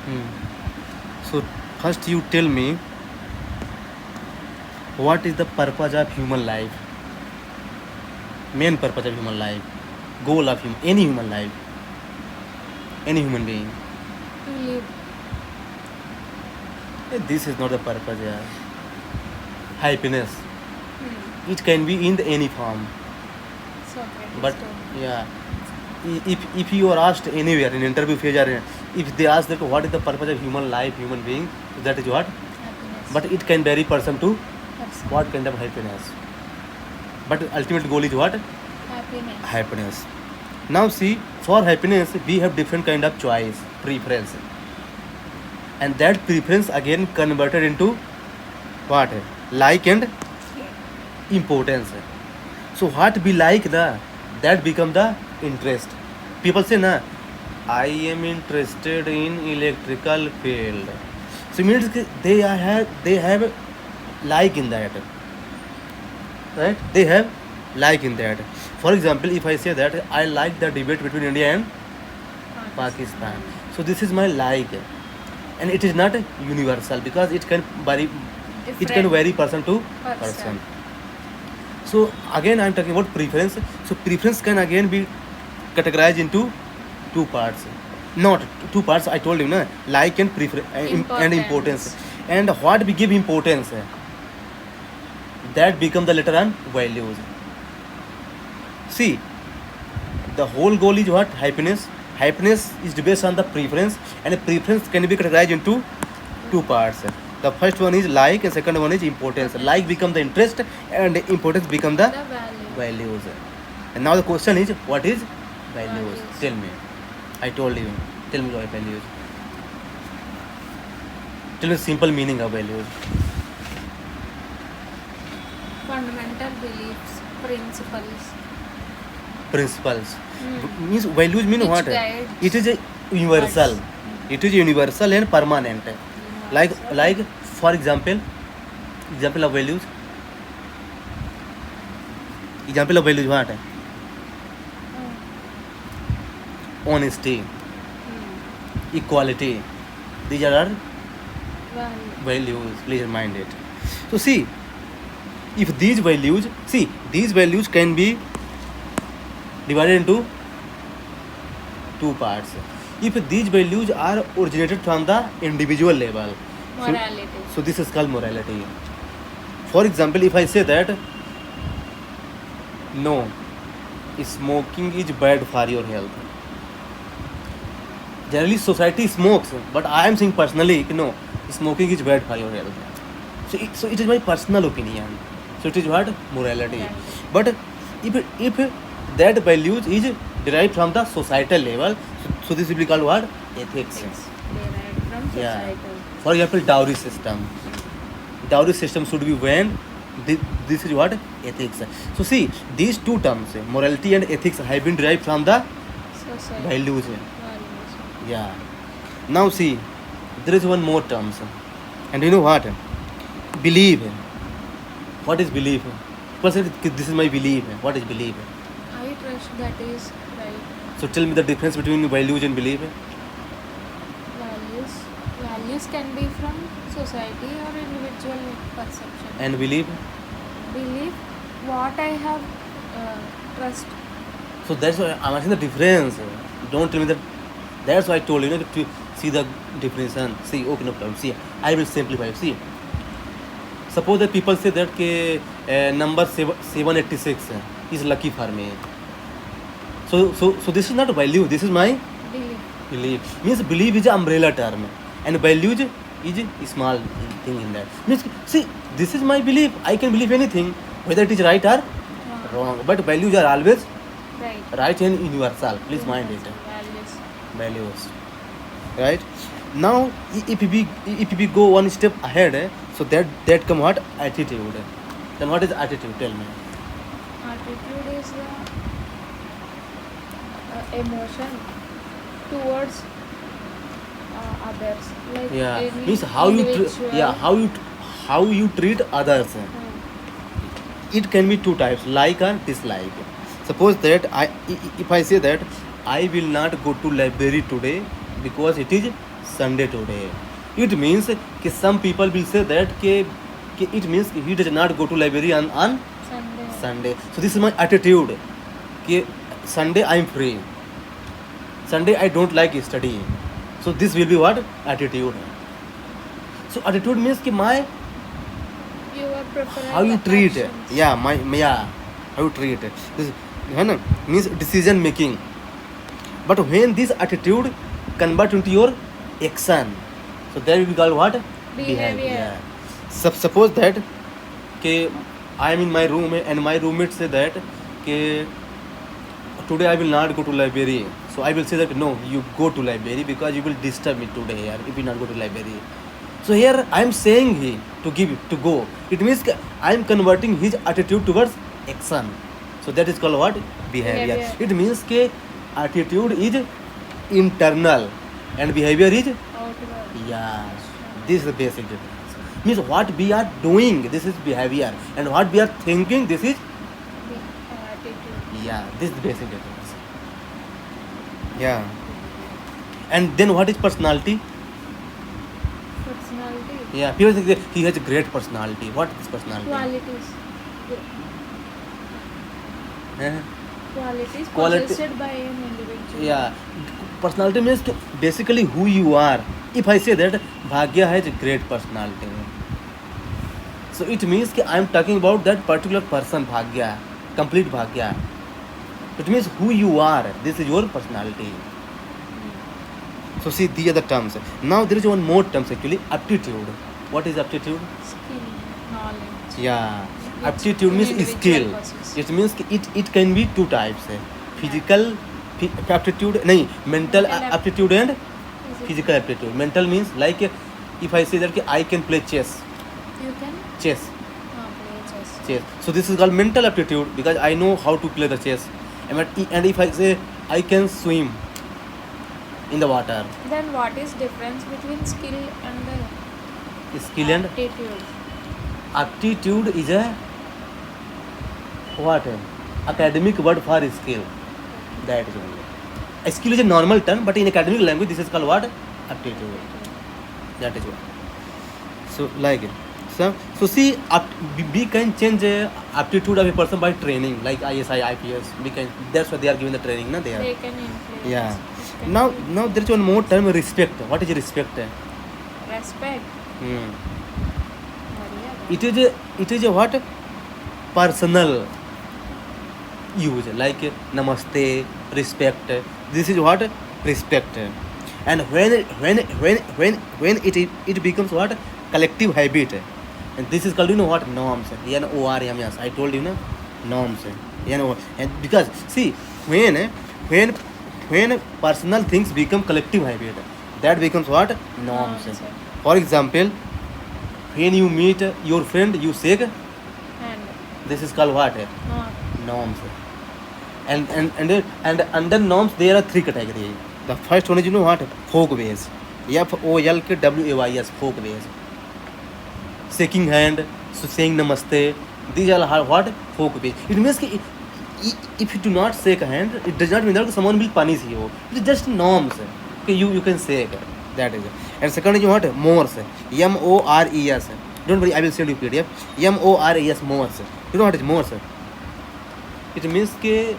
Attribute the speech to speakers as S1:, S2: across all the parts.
S1: Hmm. So first you tell me what is the purpose of human life? Main purpose of human life, goal of any human life, any human being.
S2: To live.
S1: This is not the purpose. Yeah. Happiness.
S2: Hmm.
S1: It can be in any form,
S2: So okay,
S1: but
S2: stone.
S1: yeah. If you are asked anywhere in interview phase or if they ask that what is the purpose of human life, human being, that is what.
S2: Happiness.
S1: But it can vary person to
S2: Person.
S1: what kind of happiness. But ultimate goal is what?
S2: Happiness.
S1: Happiness. Now see, for happiness we have different kind of choice, preference, and that preference again converted into what? Like and importance. So what we like the, that become the interest. People say na, I am interested in electrical field. So means कि they have like in that, right? They have like in that. For example, if I say that I like the debate between India and Pakistan, so this is my like, and it is not universal because it can vary. It can
S2: Different.
S1: vary person to
S2: Person.
S1: person. So again, I am talking about preference. So preference can again be categorized into two parts. Not two parts. I told you, na, like and prefer and importance. And what we give importance, that become the later on values. See, the whole goal is what? Happiness. Happiness is based on the preference, and preference can be categorized into two parts. The first one is like, and second one is importance. Like become the interest, and importance become the
S2: The value.
S1: values. And now the question is, what is values?
S2: Values.
S1: Tell me. I told you. Tell me what values. Tell me simple meaning of values.
S2: Fundamental beliefs, principles.
S1: Principles.
S2: Hmm.
S1: Means values mean
S2: Which
S1: what?
S2: guides
S1: It is a universal.
S2: us.
S1: It is universal and permanent. Like for example, example of values. Example of values what? Honesty,
S2: Hmm.
S1: equality. These are our
S2: Value.
S1: values. Please remind it. So see, if these values can be divided into two parts. If these values are originated from the individual level,
S2: Morality.
S1: so this is called morality. For example, if I say that no, smoking is bad for your health. Generally, society smokes, but I am saying personally, no, smoking is bad for your health. So it is my personal opinion. So it is what? Morality.
S2: Morality.
S1: But if that values is derived from the societal level, so this will be called what? Ethics.
S2: It's derived from
S1: Yeah.
S2: societal.
S1: For example, dowry system. Dowry system should be when this is what? Ethics. So see, these two terms, morality and ethics, have been derived from the
S2: Society.
S1: values.
S2: Values.
S1: Yeah. Now see, there is one more terms, and you know what? Belief. What is belief? Person, this is my belief. What is belief?
S2: I trust that is right.
S1: So tell me the difference between values and belief.
S2: Values. Values can be from society or individual perception.
S1: And belief.
S2: Belief what I have trust.
S1: So that's why I'm asking the difference. Don't tell me that. That's why I told you, to see the difference and see. Okay, no problem. See, I will simplify. See, suppose that people say that number 786 is lucky for me. So this is not value. This is my
S2: Belief.
S1: belief. Means belief is an umbrella term, and values is a small thing in that. Means see, this is my belief. I can believe anything, whether it is right or wrong. But values are always
S2: Right.
S1: right and universal. Please mind it.
S2: Values.
S1: Values. Right. Now, if we go one step ahead, so that come what? Attitude. Then what is attitude? Tell me.
S2: Attitude is the emotion towards others. Like
S1: Yeah.
S2: any
S1: Means how you
S2: individual.
S1: how you treat others. It can be two types, like or dislike. Suppose that if I say that I will not go to library today because it is Sunday today. It means कि some people will say that कि it means he does not go to library on
S2: Sunday.
S1: Sunday. So this is my attitude कि Sunday I am free. Sunday I don't like studying. So this will be what? Attitude. So attitude means कि my
S2: You are preferring
S1: how you
S2: the
S1: treat.
S2: actions.
S1: Yeah, how you treat. This है ना means decision making. But when this attitude convert into your action, so that will be called what?
S2: Behavior.
S1: Suppose that कि I am in my room and my roommate say that कि today I will not go to library. So I will say that no, you go to library because you will disturb me today here if you not go to library. So here I am saying he to go. It means I am converting his attitude towards action. So that is called what? Behavior.
S2: Behavior.
S1: It means कि attitude is internal and behavior is
S2: Outward.
S1: yes. This is the basic difference. Means what we are doing, this is behavior, and what we are thinking, this is
S2: Attitude.
S1: yeah. This is the basic difference. Yeah. And then what is personality?
S2: Personality.
S1: Yeah, people think that he has a great personality. What is personality?
S2: Qualities.
S1: Eh?
S2: Qualities
S1: Quality-
S2: possessed by an individual.
S1: Yeah, personality means basically who you are. If I say that Bhagya has a great personality, so it means that I am talking about that particular person, Bhagya, complete Bhagya. It means who you are. This is your personality. So see the other terms. Now there is one more terms actually, aptitude. What is aptitude?
S2: Skill, knowledge.
S1: Yeah,
S2: Which
S1: aptitude means
S2: individual
S1: skill.
S2: possesses.
S1: It means कि it can be two types. Physical aptitude, नहीं, mental
S2: Mental
S1: aptitude and
S2: Physical.
S1: physical aptitude. Mental means like if I say that कि I can play chess.
S2: You can
S1: Play chess. So this is called mental aptitude because I know how to play the chess. And if I say I can swim in the water,
S2: Then what is difference between skill and the
S1: skill and
S2: aptitude?
S1: aptitude is a what? Academic word for skill. That is only. A skill is a normal term, but in academic language, this is called what? Aptitude. That is what. So like it. So see, we can change aptitude of a person by training, like ISI, IPS. We can. That's why they are giving the training, na? They are.
S2: They can influence.
S1: Yeah.
S2: It can
S1: Now
S2: be
S1: there is one more term, respect. What is respect?
S2: respect.
S1: Hmm.
S2: Maryada.
S1: It is a what? Personal use, like namaste, respect. This is what? Respect. And when it becomes what? Collective habit. And this is called, you know what? Norms. N-O-R-M-S. I told you, no? Norms. And because see, when personal things become collective habit, that becomes what? Norms.
S2: Norms.
S1: For example, when you meet your friend, you shake.
S2: And
S1: This is called what?
S2: not
S1: Norms. And under norms there are three categories. The first one is, you know what? Folk ways. FOLKWAYS. Folk ways. Shaking hand, so saying namaste. These are what? Folk ways. It means कि if you do not shake a hand, it does not mean that someone will punish you. It is just norms. Okay, you can shake. That is it. And second is what? Mores. MORES. Don't worry, I will send you PDF. MORES. Mores. You know what is Mores? It means कि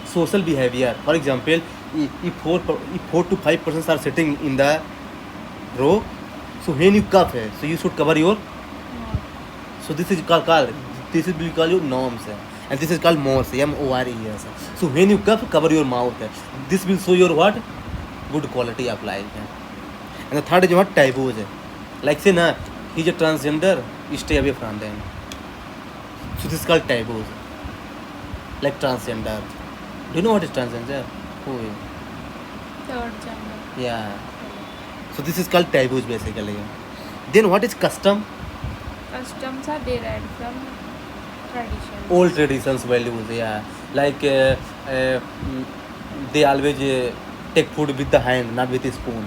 S1: social behavior. For example, if 4 to 5 persons are sitting in the row, so when you cough, so you should cover your.
S2: not.
S1: So this is called this is we call your norms, and this is called mores. MORES. So when you cover your mouth. This will show your what? Good quality of life. And the third is what? Taboos. Like say na, he's a transgender, you stay away from them. So this is called taboos. Like transgender. Do you know what is transgender? Who is?
S2: Third gender.
S1: Yeah. So this is called taboos basically. Then what is custom?
S2: Customs are derived from traditions.
S1: Old traditions, values. Yeah. Like they always take food with the hand, not with a spoon.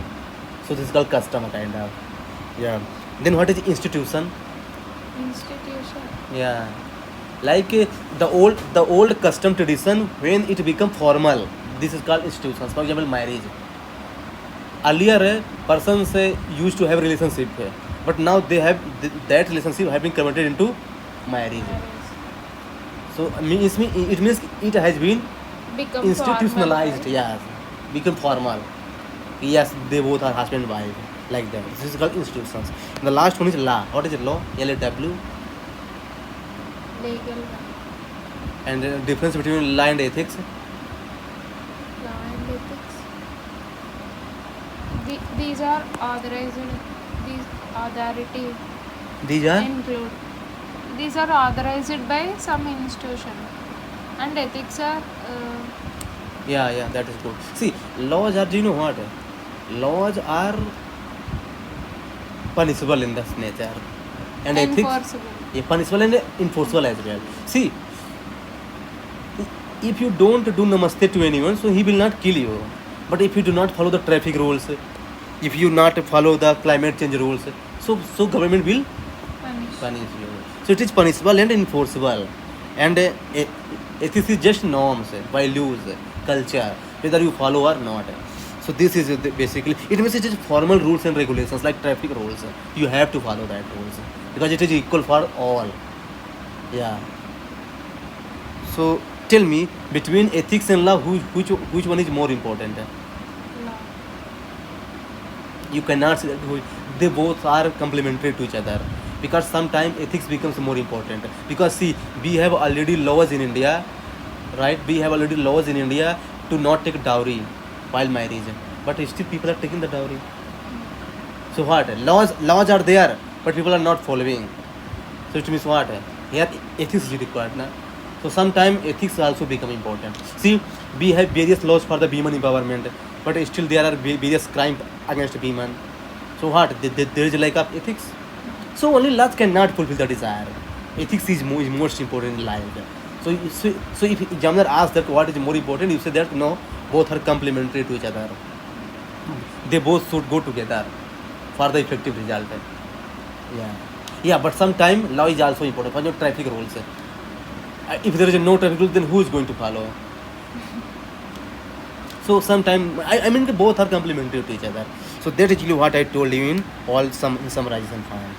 S1: So this is called custom kind of. Yeah. Then what is institution?
S2: Institution.
S1: Yeah. Like the old custom tradition when it become formal. This is called institutions. For example, marriage. earlier persons used to have relationship, but now they have that relationship have been converted into marriage.
S2: Marriage.
S1: So it means it has been
S2: Become
S1: institutionalized.
S2: formal, right?
S1: Yes, become formal. Yes, they both are husband and wife, like that. This is called institutions. The last one is law. What is it? Law, LAW.
S2: Legal,
S1: And difference between law and ethics.
S2: law and ethics. These are authorized. These authority
S1: These are
S2: include. These are authorized by some institution, and ethics are
S1: yeah, that is good. See, laws are, do you know what? Laws are punishable in this nature, and ethics
S2: enforceable.
S1: punishable and enforceable as well. See, if you don't do namaste to anyone, so he will not kill you. But if you do not follow the traffic rules, if you not follow the climate change rules, so government will
S2: Punish.
S1: punish you. So it is punishable and enforceable. And ethics is just norms, values, culture, whether you follow or not. So this is basically, it means it is formal rules and regulations like traffic rules. You have to follow that rules because it is equal for all. Yeah. So tell me, between ethics and law, which one is more important?
S2: Law.
S1: You cannot say that they both are complementary to each other, because sometimes ethics becomes more important. Because see, we have already laws in India, right? We have already laws in India to not take dowry while marriage, but still people are taking the dowry. So what? Laws are there, but people are not following. So it means what? Here ethics is required, na? So sometimes ethics also become important. See, we have various laws for the women empowerment, but still there are various crimes against women. So what? There is a lack of ethics. So only laws cannot fulfill the desire. Ethics is most important in life. So if examiner asks that what is more important, you say that no, both are complementary to each other. They both should go together for the effective result. Yeah, but sometimes law is also important for your traffic rules. If there is no traffic rules, then who is going to follow? So sometimes I mean both are complementary to each other. So that is actually what I told you in all some summarization form.